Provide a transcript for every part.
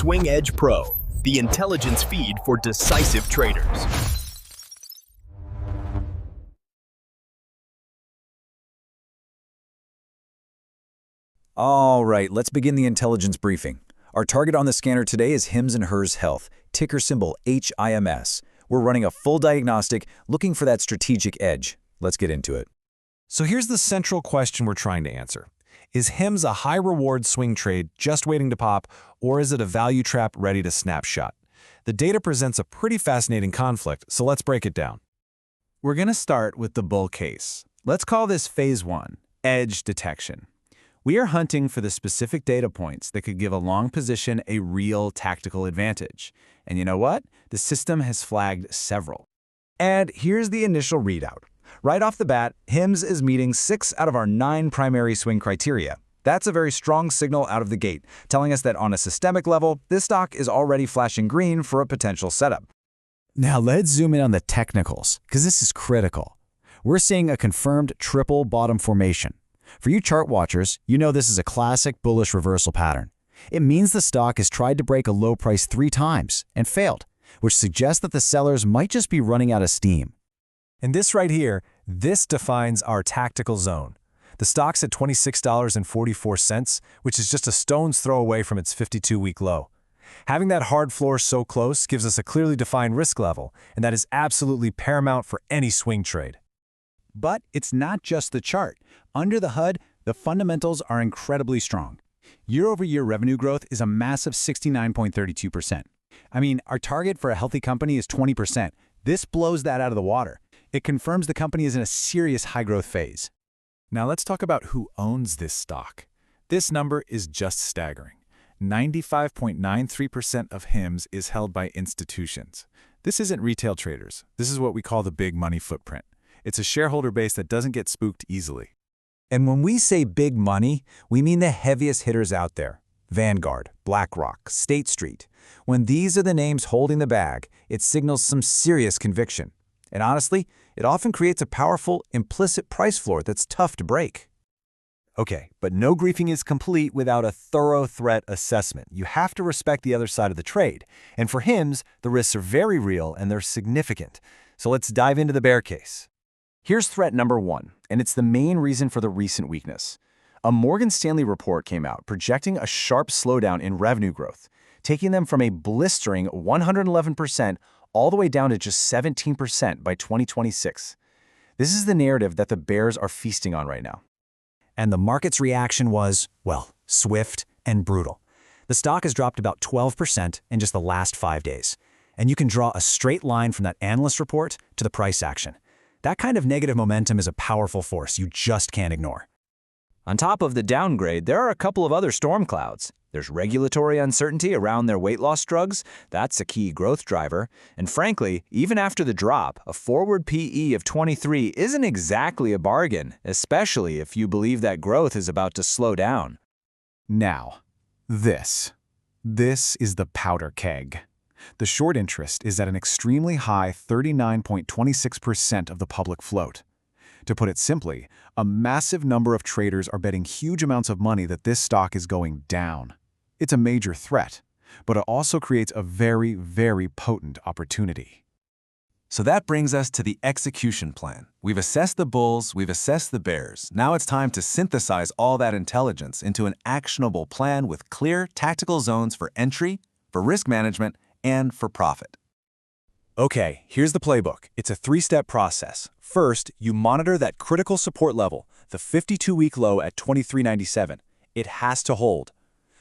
Swing Edge Pro, the intelligence feed for decisive traders. All right, let's begin the intelligence briefing. Our target on the scanner today is HIMS and HERS Health, ticker symbol HIMS. We're running a full diagnostic, looking for that strategic edge. Let's get into it. So here's the central question we're trying to answer. Is HIMS a high-reward swing trade just waiting to pop, or is it a value trap ready to snapshot? The data presents a pretty fascinating conflict, so let's break it down. We're going to start with the bull case. Let's call this phase 1, edge detection. We are hunting for the specific data points that could give a long position a real tactical advantage. And you know what? The system has flagged several. And here's the initial readout. Right off the bat, HIMS is meeting 6 out of our 9 primary swing criteria. That's a very strong signal out of the gate, telling us that on a systemic level, this stock is already flashing green for a potential setup. Now let's zoom in on the technicals, because this is critical. We're seeing a confirmed triple bottom formation. For you chart watchers, you know this is a classic bullish reversal pattern. It means the stock has tried to break a low price 3 times and failed, which suggests that the sellers might just be running out of steam. And this right here, this defines our tactical zone. The stock's at $26.44, which is just a stone's throw away from its 52-week low. Having that hard floor so close gives us a clearly defined risk level, and that is absolutely paramount for any swing trade. But it's not just the chart. Under the hood, the fundamentals are incredibly strong. Year-over-year revenue growth is a massive 69.32%. I mean, our target for a healthy company is 20%. This blows that out of the water. It confirms the company is in a serious high-growth phase. Now let's talk about who owns this stock. This number is just staggering. 95.93% of HIMS is held by institutions. This isn't retail traders. This is what we call the big money footprint. It's a shareholder base that doesn't get spooked easily. And when we say big money, we mean the heaviest hitters out there. Vanguard, BlackRock, State Street. When these are the names holding the bag, it signals some serious conviction. And honestly, it often creates a powerful, implicit price floor that's tough to break. Okay, but no briefing is complete without a thorough threat assessment. You have to respect the other side of the trade. And for HIMS, the risks are very real and they're significant. So let's dive into the bear case. Here's threat number 1, and it's the main reason for the recent weakness. A Morgan Stanley report came out projecting a sharp slowdown in revenue growth, taking them from a blistering 111% all the way down to just 17% by 2026. This is the narrative that the bears are feasting on right now. And the market's reaction was, well, swift and brutal. The stock has dropped about 12% in just the last 5 days. And you can draw a straight line from that analyst report to the price action. That kind of negative momentum is a powerful force you just can't ignore. On top of the downgrade, there are a couple of other storm clouds. There's regulatory uncertainty around their weight loss drugs. That's a key growth driver. And frankly, even after the drop, a forward PE of 23 isn't exactly a bargain, especially if you believe that growth is about to slow down. Now, this is the powder keg. The short interest is at an extremely high 39.26% of the public float. To put it simply, a massive number of traders are betting huge amounts of money that this stock is going down. It's a major threat, but it also creates a very, very potent opportunity. So that brings us to the execution plan. We've assessed the bulls, we've assessed the bears. Now it's time to synthesize all that intelligence into an actionable plan with clear tactical zones for entry, for risk management, and for profit. Okay, here's the playbook. It's a 3-step process. First, you monitor that critical support level, the 52-week low at $23.97. It has to hold.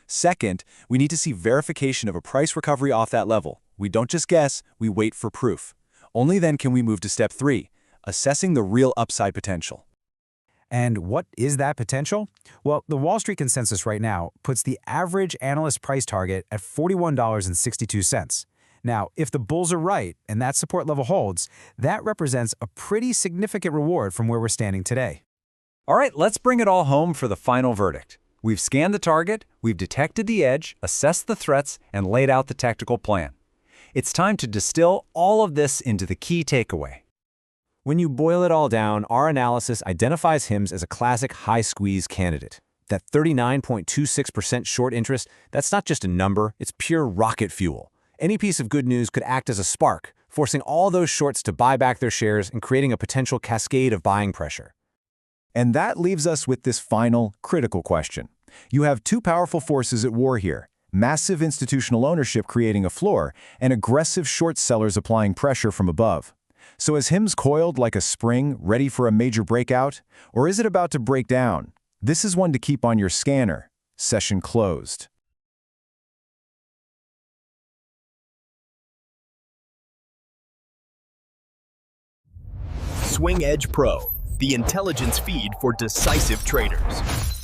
Second, we need to see verification of a price recovery off that level. We don't just guess, we wait for proof. Only then can we move to step 3, assessing the real upside potential. And what is that potential? Well, the Wall Street consensus right now puts the average analyst price target at $41.62. Now, if the bulls are right and that support level holds, that represents a pretty significant reward from where we're standing today. All right, let's bring it all home for the final verdict. We've scanned the target, we've detected the edge, assessed the threats, and laid out the tactical plan. It's time to distill all of this into the key takeaway. When you boil it all down, our analysis identifies HIMS as a classic high-squeeze candidate. That 39.26% short interest, that's not just a number, it's pure rocket fuel. Any piece of good news could act as a spark, forcing all those shorts to buy back their shares and creating a potential cascade of buying pressure. And that leaves us with this final, critical question. You have two powerful forces at war here: massive institutional ownership creating a floor, and aggressive short sellers applying pressure from above. So is HIMS coiled like a spring, ready for a major breakout? Or is it about to break down? This is one to keep on your scanner. Session closed. Swing Edge Pro, the intelligence feed for decisive traders.